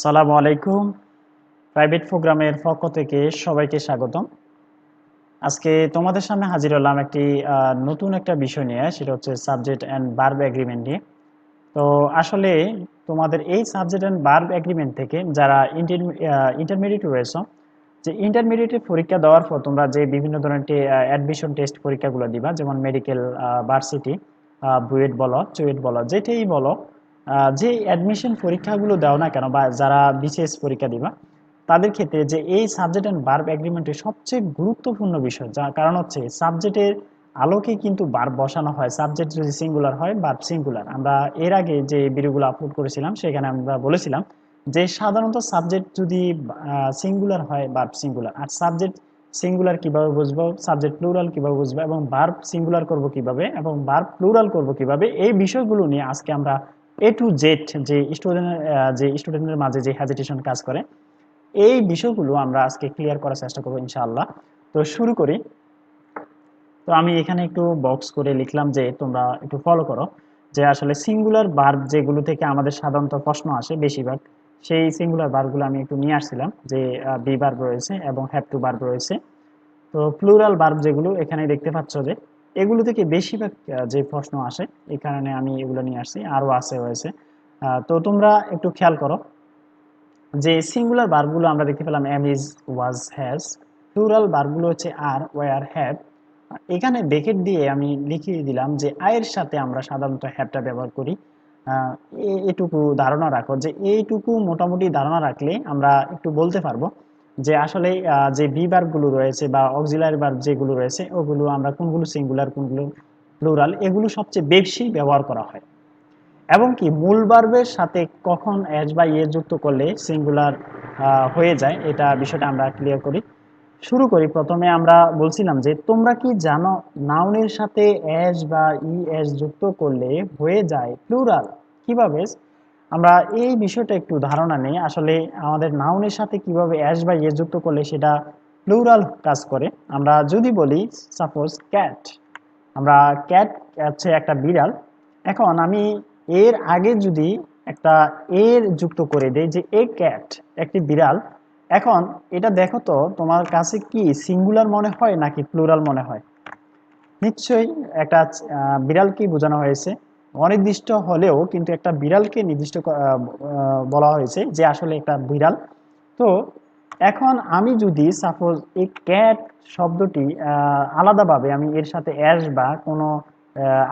আসসালামু আলাইকুম। প্রাইভেট প্রোগ্রামের পক্ষ থেকে সবাইকে স্বাগতম। আজকে তোমাদের সামনে হাজির হলাম একটি নতুন একটা বিষয় নিয়ে, সেটা হচ্ছে সাবজেক্ট অ্যান্ড ভার্ব এগ্রিমেন্ট নিয়ে। তো আসলে তোমাদের এই সাবজেক্ট অ্যান্ড ভার্ব এগ্রিমেন্ট থেকে যারা ইন্টারমিডিয়েট রয়েছে, যে ইন্টারমিডিয়েটের পরীক্ষা দেওয়ার পর তোমরা যে বিভিন্ন ধরনের অ্যাডমিশন টেস্ট পরীক্ষাগুলো দিবা, যেমন মেডিকেল, ভার্সিটি, বুয়েট বলো, চুয়েট বলো, যেটাই বলো, যে অ্যাডমিশন পরীক্ষাগুলো দাও না কেন, বা যারা বিসিএস পরীক্ষা দিবা, তাদের ক্ষেত্রে যে এই সাবজেক্ট অ্যান্ড ভার্ব এগ্রিমেন্টের সবচেয়ে গুরুত্বপূর্ণ বিষয়, যার কারণ হচ্ছে সাবজেক্টের আলোকে কিন্তু ভার্ব বসানো হয়। সাবজেক্ট যদি সিঙ্গুলার হয়, ভার্ব সিঙ্গুলার। আমরা এর আগে যে ভিডিওগুলো আপলোড করেছিলাম সেখানে আমরা বলেছিলাম যে সাধারণত সাবজেক্ট যদি সিঙ্গুলার হয়, ভার্ব সিঙ্গুলার। আর সাবজেক্ট সিঙ্গুলার কিভাবে বুঝবো, সাবজেক্ট প্লুরাল কিভাবে বুঝবো, এবং ভার্ব সিঙ্গুলার করব কিভাবে এবং ভার্ব প্লুরাল করব কিভাবে, এই বিষয়গুলো নিয়ে আজকে আমরা এ টু জেড যে স্টুডেন্টের মাঝে যে হেজিটেশন কাজ করে, এই বিষয়গুলো আমরা আজকে ক্লিয়ার করার চেষ্টা করবো ইনশাআল্লাহ। তো শুরু করি। তো আমি এখানে একটু বক্স করে লিখলাম যে তোমরা একটু ফলো করো, যে আসলে সিঙ্গুলার ভার্ব যেগুলো থেকে আমাদের সাধারণত প্রশ্ন আসে বেশিরভাগ, সেই সিঙ্গুলার ভার্বগুলো আমি একটু নিয়ে আসছিলাম। যে বি ভার্ব রয়েছে এবং হ্যাভ টু ভার্ব রয়েছে। তো প্লুরাল ভার্ব যেগুলো এখানে দেখতে পাচ্ছ, যে এগুলো থেকে বেশিরভাগ যে প্রশ্ন আসে, এই কারণে আমি এগুলো নিয়ে আসছি। আরও আছে রয়েছে। তো তোমরা একটু খেয়াল করো যে সিঙ্গুলার ভার্বগুলো আমরা দেখতে পেলাম am, is, was, has. Plural ভার্বগুলো হচ্ছে আর, ওয়্যার, হ্যাভ। এখানে ব্রেকেট দিয়ে আমি লিখিয়ে দিলাম যে আয়ের সাথে আমরা সাধারণত হ্যাভটা ব্যবহার করি। এটুকু ধারণা রাখো, যে এইটুকু মোটামুটি ধারণা রাখলে আমরা একটু বলতে পারবো যে আসলে যে বি ভার্বগুলো রয়েছে বা অক্সিলারি ভার্ব যেগুলো রয়েছে, ওগুলো আমরা কোনগুলো সিঙ্গুলার, কোনগুলো প্লুরাল, এগুলো সবচেয়ে বেশি ব্যবহার করা হয়। এবং কি মূল ভার্বের সাথে কখন এস বা ইয়ে যুক্ত করলে সিঙ্গুলার হয়ে যায়, এটা বিষয়টা আমরা ক্লিয়ার করি। শুরু করি। প্রথমে আমরা বলছিলাম যে তোমরা কি জানো নাউনের সাথে এস বা ই এস যুক্ত করলে হয়ে যায় প্লুরাল। কিভাবে? আমরা এই বিষয়টা একটু ধারণা নেই, আসলে আমাদের নাউনের সাথে কিভাবে এস বা ইয়ে যুক্ত করলে সেটা প্লুরাল কাজ করে। আমরা যদি বলি সাপোজ ক্যাট, আমরা ক্যাট হচ্ছে একটা বিড়াল। এখন আমি এর আগে যদি একটা এর যুক্ত করে দেই, যে এ ক্যাট, একটি বিড়াল। এখন এটা দেখো তো তোমার কাছে কি সিঙ্গুলার মনে হয় নাকি প্লুরাল মনে হয়? নিশ্চয়ই একটা বিড়ালকে বোঝানো হয়েছে, অনির্দিষ্ট হলেও কিন্তু একটা বিড়ালকে নির্দিষ্ট বলা হয়েছে যে আসলে একটা বিড়াল। তো এখন আমি যদি সাপোজ এই ক্যাট শব্দটি আলাদাভাবে আমি এর সাথে অ্যাস বা কোনো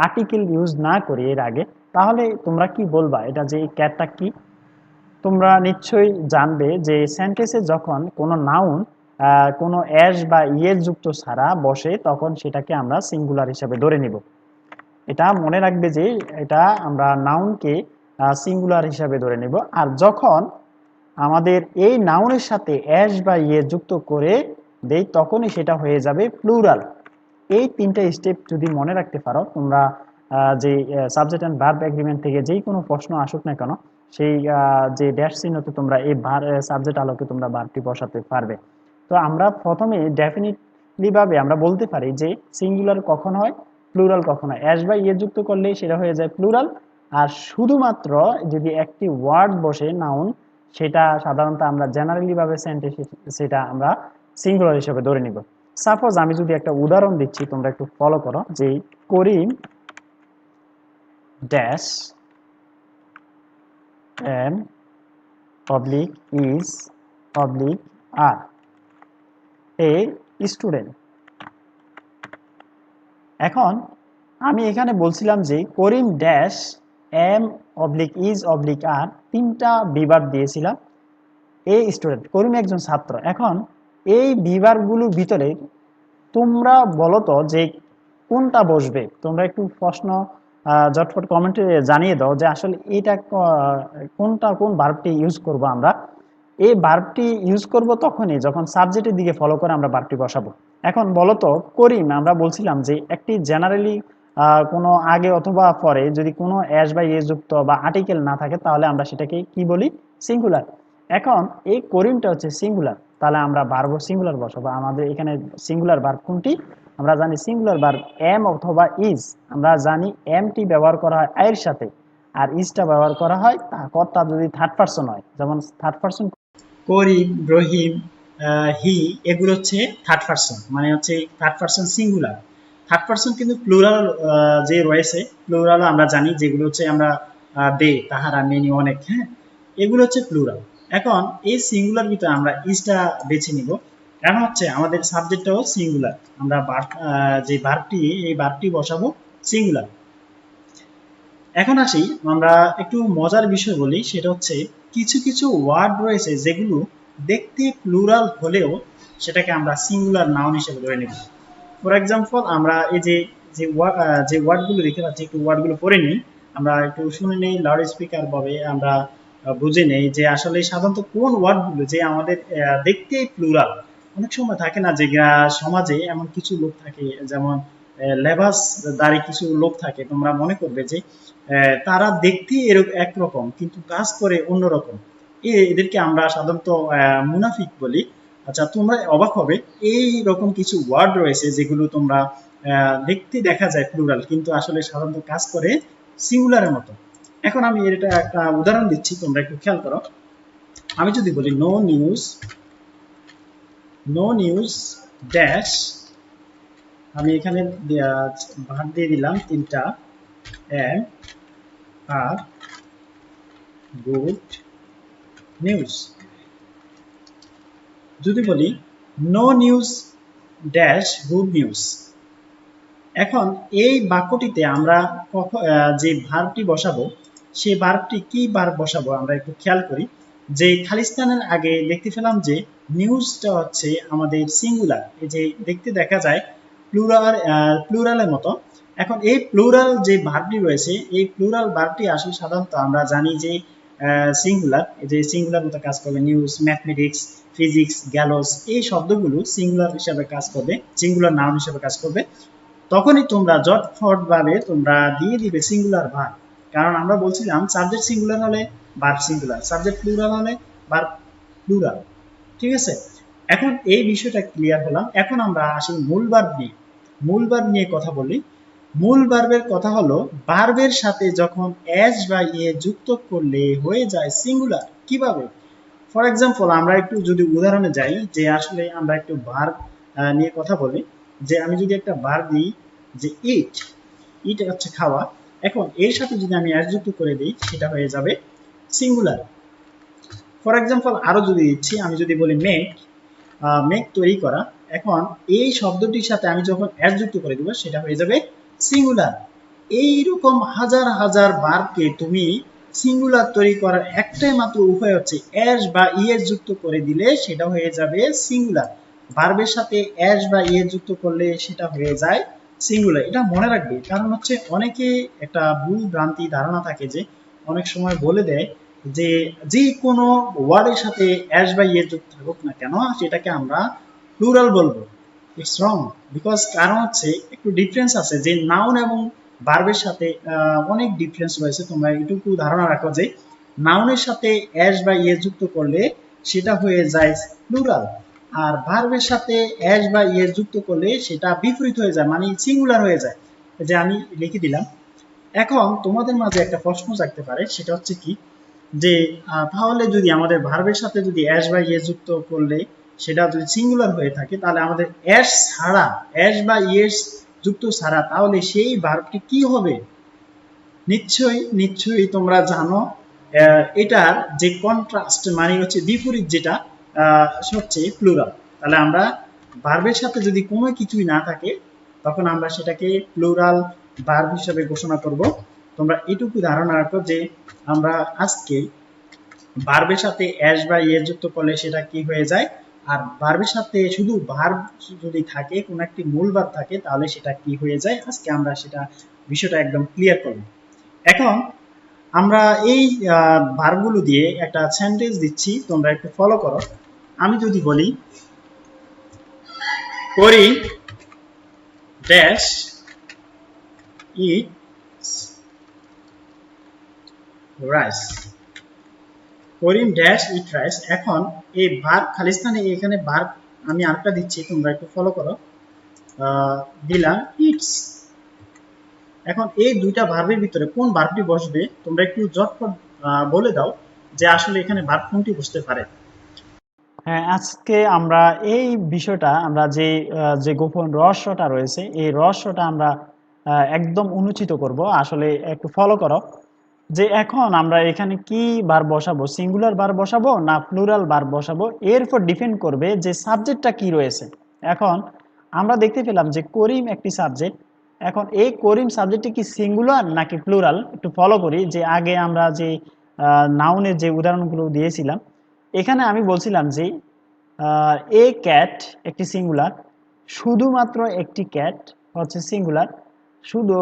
আর্টিকেল ইউজ না করি এর আগে, তাহলে তোমরা কি বলবা এটা, যে এই ক্যাটটা কি? তোমরা নিশ্চয়ই জানবে যে সেন্টেন্সে যখন কোনো নাউন কোনো অ্যাস বা ইয়ের যুক্ত ছাড়া বসে, তখন সেটাকে আমরা সিঙ্গুলার হিসাবে ধরে নিব। এটা মনে রাখবে যে এটা আমরা নাউনকে সিঙ্গুলার হিসাবে ধরে নিব। আর যখন আমাদের এই নাউনের সাথে অ্যাস বা ইয়ে যুক্ত করে দেই, তখনই সেটা হয়ে যাবে প্লুরাল। এই তিনটা স্টেপ যদি মনে রাখতে পারো তোমরা, যে সাবজেক্ট অ্যান্ড ভার্ব এগ্রিমেন্ট থেকে যেই কোনো প্রশ্ন আসুক না কেন, সেই যে ড্যাশ চিহ্নতে তোমরা এই সাবজেক্ট আলোকে তোমরা ভার্বটি বসাতে পারবে। তো আমরা প্রথমে ডেফিনিটলি ভাবে আমরা বলতে পারি যে সিঙ্গুলার কখন হয়, প্লুরাল কখন হয়। অ্যাস বা ইয়ে যুক্ত করলে সেটা হয়ে যায় প্লুরাল। আর শুধুমাত্র যদি একটি ওয়ার্ড বসে নাউন, সেটা সাধারণত আমরা জেনারেলি ভাবে সেন্টেন্স, সেটা আমরা সিঙ্গুলার হিসেবে ধরে নিব। সাপোজ আমি যদি একটা উদাহরণ দিচ্ছি, তোমরা একটু ফলো করো, যে Karim dash am oblique is oblique are a student. এখন আমি এখানে বলছিলাম যে Karim dash am oblique is oblique are, তিনটা বিভাগ দিয়েছিলাম। এ স্টুডেন্ট, করিম একজন ছাত্র। এখন এই বিভাগগুলোর ভিতরে তোমরা বলো তো যে কোনটা বসবে। তোমরা একটু প্রশ্ন ঝটপট কমেন্টে জানিয়ে দাও যে আসলে এটা কোনটা, কোন ভার্বটি ইউজ করব আমরা। এই ভার্বটি ইউজ করব তখনই যখন সাবজেক্টের দিকে ফলো করে আমরা ভার্বটি বসাবো। এখন বলো তো করিম, আমরা বলছিলাম যে একটি জেনারেলি কোনো আগে অথবা পরে যদি কোনো অ্যাস বা ইয়ে যুক্ত বা আর্টিকেল না থাকে, তাহলে আমরা সেটাকে কি বলি? সিঙ্গুলার। এখন এই করিমটা হচ্ছে সিঙ্গুলার, তাহলে আমরা ভার্ব সিঙ্গুলার বসাবো। আমাদের এখানে সিঙ্গুলার ভার্ব কোনটি? আমরা জানি সিঙ্গুলার ভার্ব এম অথবা ইজ। আমরা জানি এমটি ব্যবহার করা হয় আয়ের সাথে, আর ইজটা ব্যবহার করা হয় কর্তা যদি থার্ড পারসন হয়, যেমন থার্ড পারসন করিম, রহিম, হি, এগুলো হচ্ছে থার্ড পারসন, মানে হচ্ছে third person singular. Third person কিন্তু প্লুরাল যে রয়েছে, প্লুরাল আমরা জানি যেগুলো হচ্ছে আমরা দে, তাহারা, মেনি, অনেক, হ্যাঁ, এগুলো হচ্ছে প্লুরাল। এখন এই সিঙ্গুলার ভিতরে আমরা ইজটা বেছে নিব, কারণ হচ্ছে আমাদের সাবজেক্টটাও সিঙ্গুলার, আমরা যে ভার্বটি, এই ভার্বটি বসাবো সিঙ্গুলার। এখন আসি, আমরা একটু মজার বিষয় বলি, সেটা হচ্ছে কিছু কিছু ওয়ার্ড রয়েছে যেগুলো দেখতে প্লুরাল হলেও সেটাকে আমরা সিঙ্গুলার নাউন হিসেবে ধরে নেব। ফর এক্সাম্পল, আমরা এই যে যে ওয়ার্ডগুলো দেখতে পাচ্ছি, একটু ওয়ার্ডগুলো পড়ে নিই, আমরা একটু শুনে নেই লাউড স্পিকার ভাবে, আমরা বুঝে নেই যে আসলে সাধারণত কোন ওয়ার্ডগুলো যে আমাদের দেখতে প্লুরাল। অনেক সময় থাকে না যে সমাজে এমন কিছু লোক থাকে, যেমন লেবাস দাঁড়ি কিছু লোক থাকে, তোমরা মনে করবে যে তারা দেখতে এরকম একরকম কিন্তু কাজ করে অন্যরকম, এদেরকে আমরা সাধারণত মুনাফিক বলি। আচ্ছা, তোমরা অবাক হবে, এই রকম কিছু ওয়ার্ড রয়েছে যেগুলো তোমরা দেখতে দেখা যায় প্লুরাল কিন্তু আসলে সাধারণত কাজ করে সিঙ্গুলারের মতো। এখন আমি এটা একটা উদাহরণ দিচ্ছি, তোমরা একটু খেয়াল করো। আমি যদি বলি নো নিউজ ড্যাশ, আমি এখানে ভাগ দিয়ে দিলাম তিনটা, and আর গুড নিউজ। যদি বলি no news dash good news, এখন এই বাক্যটিতে আমরা যে ভার্বটি বসাবো, সেই ভার্বটি কি ভার্ব বসাবো আমরা একটু খেয়াল করি। যে খালিস্তানের আগে দেখতে পেলাম যে নিউজটা হচ্ছে আমাদের সিঙ্গুলার, এই যে দেখতে দেখা যায় প্লুরালের মতো। এখন এই প্লুরাল যে ভার্বটি রয়েছে, এই প্লুরাল ভার্বটি আসলে সাধারণত আমরা জানি যে সিঙ্গুলার, এই যে সিঙ্গুলার মতো কাজ করবে। নিউজ, ম্যাথমেটিক্স, ফিজিক্স, গ্যালোস, এই শব্দগুলো সিঙ্গুলার হিসাবে কাজ করবে, সিঙ্গুলার নাউন হিসাবে কাজ করবে। তখনই তোমরা জটফট ভাবে তোমরা দিয়ে দিবে সিঙ্গুলার ভার্ব, কারণ আমরা বলছিলাম সাবজেক্ট সিঙ্গুলার হলে ভার্ব সিঙ্গুলার, সাবজেক্ট প্লুরাল হলে ভার্ব প্লুরাল। ঠিক আছে, এখন এই বিষয়টা ক্লিয়ার হলাম। এখন আমরা আসি মূল ভার্ব নিয়ে। মূল ভার্ব নিয়ে কথা বলি। মূল ভার্বের কথা হলো ভার্বের সাথে যখন এস বা ইয়ে যুক্ত করলে হয়ে যায় সিঙ্গুলার। কিভাবে? ফর এক্সাম্পল, আমরা একটু যদি উদাহরণে যাই, যে আসলে আমরা একটু ভার্ব নিয়ে কথা বলি, যে আমি যদি একটা ভার্ব দিই যে ইট, ইট হচ্ছে খাওয়া, এখন এর সাথে যদি আমি এস যুক্ত করে দিই সেটা হয়ে যাবে সিঙ্গুলার। ফর এক্সাম্পল, আরো যদি দিচ্ছি, আমি যদি বলি মেক, মেক তৈরি করা, এখন এই শব্দটির সাথে আমি যখন এস যুক্ত করে দিব সেটা হয়ে যাবে সিঙ্গুলার। এইরকম হাজার হাজার ভার্বকে তুমি সিঙ্গুলার তৈরি করার একটাই মাত্র উপায় হচ্ছে এস বা ইএস যুক্ত করে দিলে সেটা হয়ে যাবে সিঙ্গুলার। ভার্বের সাথে এস বা ইএস যুক্ত করলে সেটা হয়ে যায় সিঙ্গুলার। এটা মনে রাখবে, কারণ হচ্ছে অনেকে একটা ভুল ভ্রান্তি ধারণা থাকে যে অনেক সময় বলে দেয় যে যে কোনো ওয়ার্ডের সাথে এস বা ইএস যুক্ত থাকুক না কেন সেটাকে আমরা প্লুরাল বলবো। ইটস রং, বিকজ কারণ হচ্ছে একটু ডিফারেন্স আছে, যে নাউন এবং ভার্বের সাথে অনেক ডিফারেন্স রয়েছে। তোমরা এটুকু ধারণা রাখো যে নাউনের সাথে এস বা ইএস যুক্ত করলে সেটা হয়ে যায় প্লুরাল, আর ভার্বের সাথে এস বা ইএস যুক্ত করলে সেটা বিপরীত হয়ে যায়, মানে সিঙ্গুলার হয়ে যায়। যে আমি লিখে দিলাম। এখন তোমাদের মাঝে একটা প্রশ্ন জাগতে পারে, সেটা হচ্ছে কি, যে তাহলে যদি আমাদের ভার্বের সাথে যদি এস বা ইএস যুক্ত করলে সেটা যদি সিঙ্গুলার হয়ে থাকে, তাহলে আমাদের এস ছাড়া, এস বা ইএস যুক্ত ছাড়া, তাহলে সেই ভার্বটি কি হবে? নিশ্চয়ই নিশ্চয়ই তোমরা জানো, এটার যে কন্ট্রাস্ট মানে হচ্ছে বিপরীত, যেটা হচ্ছে প্লুরাল। তাহলে আমরা ভার্বের সাথে যদি কোনো কিছুই না থাকে তখন আমরা সেটাকে প্লুরাল ভার্ব হিসেবে ঘোষণা করব। তোমরা এটুকু ধারণা রাখো যে আমরা আজকে ভার্বের সাথে এস বা ইএস যুক্ত করলে সেটা কি হয়ে যায়, আর ভার্বের সাথে শুধু ভার্ব যদি থাকে, কোন একটি মূল ভার্ব থাকে, তাহলে সেটা কি হয়ে যায়। আজকে আমরা সেটা বিষয়টা একদম ক্লিয়ার করব। এখন আমরা এই ভার্বগুলো দিয়ে একটা সেন্টেন্স দিচ্ছি, তোমরা একটু ফলো করো। আমি যদি বলি করি ড্যাশ ইটস রাইস, করিম ড্যাশ ইট রাইস। এখন এই ভার্ব খালিস্তানে এখানে ভার্ব আমি আরেকটা দিচ্ছি, তোমরা একটু ফলো করো। দিলাম ইটস, এখন এই দুইটা ভার্বের ভিতরে কোন ভার্বটি বসবে তোমরা একটু ঝটপট বলে দাও যে আসলে এখানে ভার্ব কোনটি বসতে পারে। হ্যাঁ, আজকে আমরা এই বিষয়টা আমরা যে গোপন রহস্যটা রয়েছে এই রহস্যটা আমরা একদম উন্মোচিত করব। আসলে একটু ফলো করো যে এখন আমরা এখানে কি বার বসাবো, সিঙ্গুলার বার বসাবো না প্লুরাল বার বসাবো, এর উপর ডিপেন্ড করবে যে সাবজেক্টটা কি রয়েছে। এখন আমরা দেখতে পেলাম যে করিম একটি সাবজেক্ট। এখন এই করিম সাবজেক্টটি কি সিঙ্গুলার নাকি প্লুরাল, একটু ফলো করি। যে আগে আমরা যে নাউনের যে উদাহরণগুলো দিয়েছিলাম, এখানে আমি বলছিলাম যে এ ক্যাট একটি সিঙ্গুলার, শুধুমাত্র একটি ক্যাট হচ্ছে সিঙ্গুলার, শুধু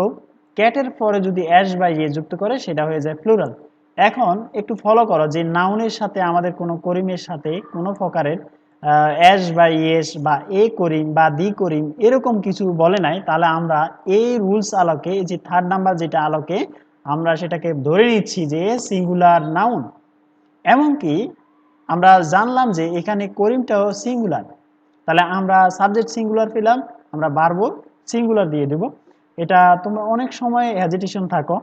ক্যাটের পরে যদি অ্যাশ বা ইয়ে যুক্ত করে সেটা হয়ে যায় প্লুরাল। এখন একটু ফলো করো যে নাউনের সাথে আমাদের কোনো করিমের সাথে কোনো প্রকারের অ্যাশ বা ইয়েস বা এ করিম বা দি করিম এরকম কিছু বলে নাই, তাহলে আমরা এই রুলস আলোকে, যে থার্ড নাম্বার যেটা আলোকে, আমরা সেটাকে ধরে নিচ্ছি যে সিঙ্গুলার নাউন। এমনকি আমরা জানলাম যে এখানে করিমটাও সিঙ্গুলার, তাহলে আমরা সাবজেক্ট সিঙ্গুলার পেলাম, আমরা বারবো সিঙ্গুলার দিয়ে দেব। এটা তোমরা অনেক সময় হেজিটেশন থাকো,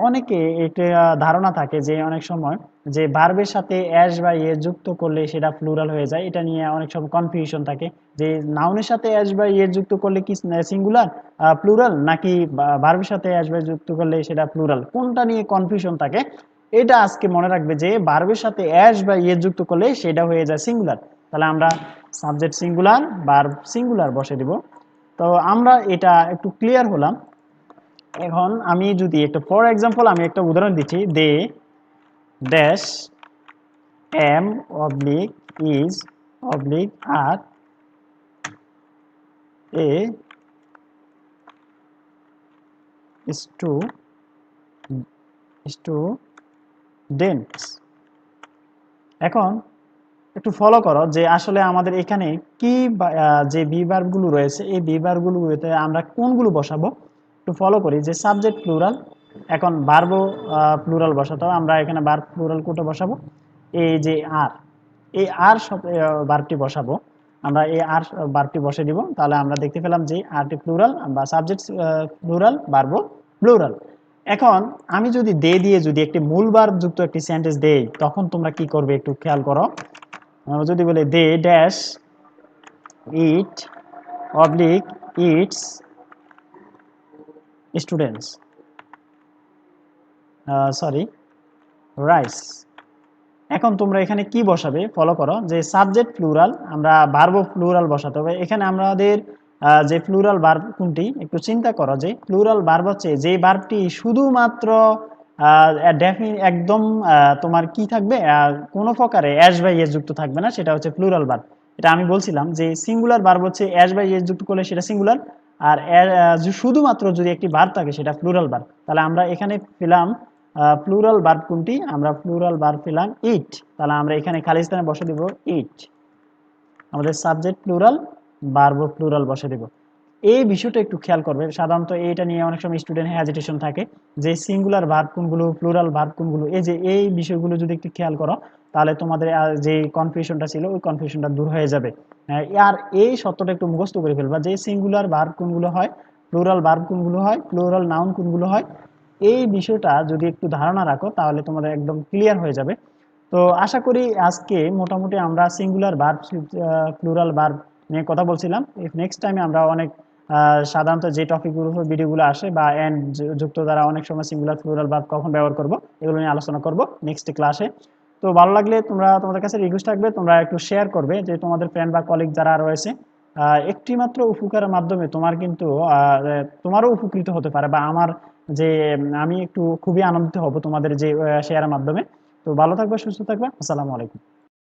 অনেকে এটা ধারণা থাকে যে অনেক সময় যে ভার্বের সাথে অ্যাশ বা এ যুক্ত করলে সেটা প্লুরাল হয়ে যায়। এটা নিয়ে অনেক সময় কনফিউশন থাকে যে নাউনের সাথে অ্যাশ বা এ যুক্ত করলে কি সিঙ্গুলার প্লুরাল, নাকি ভার্বের সাথে অ্যাশ বা যুক্ত করলে সেটা প্লুরাল, কোনটা নিয়ে কনফিউশন থাকে। এটা আজকে মনে রাখবে যে ভার্বের সাথে অ্যাশ বা ইয়ে যুক্ত করলে সেটা হয়ে যায় সিঙ্গুলার। তাহলে আমরা সাবজেক্ট সিঙ্গুলার, ভার্ব সিঙ্গুলার বসে দিব। তো আমরা এটা একটু ক্লিয়ার হলাম। এখন আমি যদি একটা ফর এক্সাম্পল আমি একটা উদাহরণ দিচ্ছি, they dash am oblique is oblique are a students. এখন একটু ফলো করো যে আসলে আমাদের এখানে কি যে বিভার্বগুলো রয়েছে এই বিভার্বগুলোতে আমরা কোনগুলো বসাবো। একটু ফলো করি যে সাবজেক্ট প্লুরাল, এখন ভার্বও প্লুরাল বসাতে হবে। আমরা এখানে ভার্ব প্লুরাল কোটা বসাবো, এই যে আর, এই আর ভার্বটি বসাবো। আমরা এই আর ভার্বটি বসে দিব, তাহলে আমরা দেখতে পেলাম যে আরটি প্লুরাল বা সাবজেক্ট প্লুরাল, ভার্বও প্লুরাল। এখন আমি যদি দে দিয়ে যদি একটি মূল ভার্ব যুক্ত একটি সেন্টেন্স দেই, তখন তোমরা কি করবে একটু খেয়াল করো। আমরা যদি বলি they dash eat oblique eats students, sorry rice. এখন তোমরা এখানে কি বসাবে ফলো করো যে সাবজেক্ট প্লুরাল, আমরা ভার্ব প্লুরাল বসাতে হবে। এখানে আমাদের যে প্লুরাল ভার্ব কোনটি একটু চিন্তা করো যে প্লুরাল ভার্ব হচ্ছে যে ভার্বটি শুধুমাত্র একদম তোমার কি থাকবে, কোনো প্রকারে অ্যাশ বা ইয়েস যুক্ত থাকবে না, সেটা হচ্ছে প্লুরাল ভার্ব। এটা আমি বলছিলাম যে সিঙ্গুলার ভার্ব হচ্ছে অ্যাশ বা ইয়েস যুক্ত করলে সেটা সিঙ্গুলার, আর শুধুমাত্র যদি একটি ভার্ব থাকে সেটা প্লুরাল ভার্ব। তাহলে আমরা এখানে পেলাম প্লুরাল ভার্ব কোনটি, আমরা প্লুরাল ভার্ব পেলাম ইট। তাহলে আমরা এখানে খালি স্থানে বসে দিব ইট। আমাদের সাবজেক্ট প্লুরাল, ভার্ব প্লুরাল বসে দিব। এই বিষয়টা একটু খেয়াল করবে, সাধারণত এইটা নিয়ে অনেক সময় স্টুডেন্ট হেজিটেশন থাকে যে সিঙ্গুলার ভার্ব কোনগুলো, প্লুরাল ভার্ব কোনগুলো। এই যে এই বিষয়গুলো যদি একটু খেয়াল করো, তাহলে তোমাদের যে কনফিউশনটা ছিল ওই কনফিউশনটা দূর হয়ে যাবে। আর এই সত্যটা একটু মুখস্থ করে ফেলবা যে সিঙ্গুলার ভার্ব কোনগুলো হয়, প্লুরাল ভার্ব কোনগুলো হয়, প্লুরাল নাউন কোনগুলো হয়। এই বিষয়টা যদি একটু ধারণা রাখো তাহলে তোমাদের একদম ক্লিয়ার হয়ে যাবে। তো আশা করি আজকে মোটামুটি আমরা সিঙ্গুলার ভার্ব, প্লুরাল ভার্ব নিয়ে কথা বলছিলাম। নেক্সট টাইমে আমরা অনেক সাধারণত যে টপিকগুলো ভিডিওগুলো আসে বা এন্ড যুক্ত দ্বারা অনেক সময় সিঙ্গুলার প্লুরাল ভার্ব কখন ব্যবহার করব এগুলো নিয়ে আলোচনা করব নেক্সট ক্লাসে। তো ভালো লাগলে তোমরা, তোমাদের কাছে রিকোয়েস্ট থাকবে তোমরা একটু শেয়ার করবে যে তোমাদের ফ্রেন্ড বা কলিগ যারা রয়েছে, একটি মাত্র উপকারের মাধ্যমে তোমার কিন্তু তোমারও উপকৃত হতে পারে, বা আমার যে আমি একটু খুবই আনন্দিত হব তোমাদের যে শেয়ারের মাধ্যমে। তো ভালো থাকবে, সুস্থ থাকবে, আসসালামু আলাইকুম।